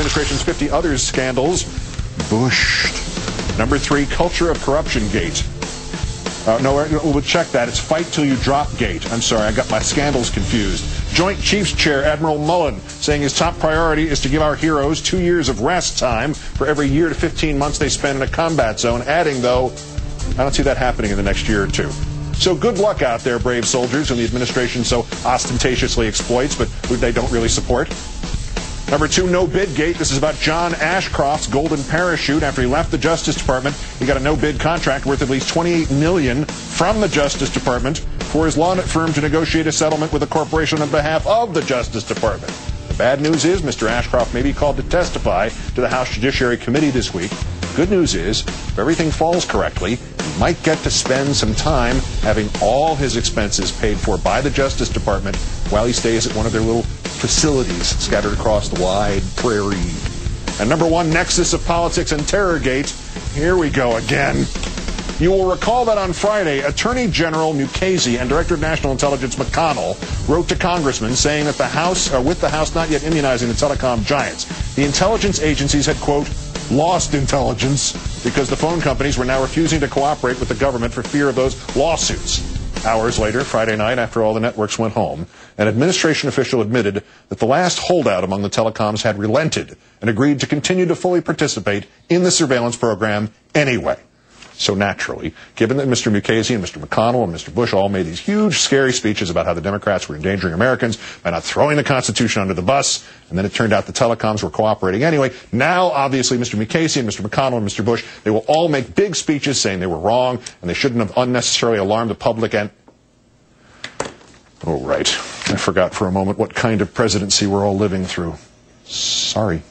administration's 50 other scandals. Bushed. Number 3, culture of corruption gate. No, we'll check that. It's fight till you drop gate. I'm sorry, I got my scandals confused. Joint Chiefs Chair Admiral Mullen saying his top priority is to give our heroes 2 years of rest time for every year to 15 months they spend in a combat zone, adding, though, I don't see that happening in the next year or two. So good luck out there, brave soldiers, whom the administration so ostentatiously exploits, but who they don't really support. Number 2, no bid gate. This is about John Ashcroft's golden parachute. After he left the Justice Department, he got a no-bid contract worth at least $28 million from the Justice Department for his law firm to negotiate a settlement with a corporation on behalf of the Justice Department. The bad news is Mr. Ashcroft may be called to testify to the House Judiciary Committee this week. Good news is, if everything falls correctly, he might get to spend some time having all his expenses paid for by the Justice Department while he stays at one of their little facilities scattered across the wide prairie. And number 1, nexus of politics and terrorgate. Here we go again. You will recall that on Friday, Attorney General Mukasey and Director of National Intelligence McConnell wrote to congressmen saying that with the House not yet immunizing the telecom giants, the intelligence agencies had, quote, lost intelligence because the phone companies were now refusing to cooperate with the government for fear of those lawsuits. Hours later, Friday night, after all the networks went home, an administration official admitted that the last holdout among the telecoms had relented and agreed to continue to fully participate in the surveillance program anyway. So naturally, given that Mr. Mukasey and Mr. McConnell and Mr. Bush all made these huge, scary speeches about how the Democrats were endangering Americans by not throwing the Constitution under the bus, and then it turned out the telecoms were cooperating anyway, now, obviously, Mr. Mukasey and Mr. McConnell and Mr. Bush, they will all make big speeches saying they were wrong and they shouldn't have unnecessarily alarmed the public and... Oh, right. I forgot for a moment what kind of presidency we're all living through. Sorry.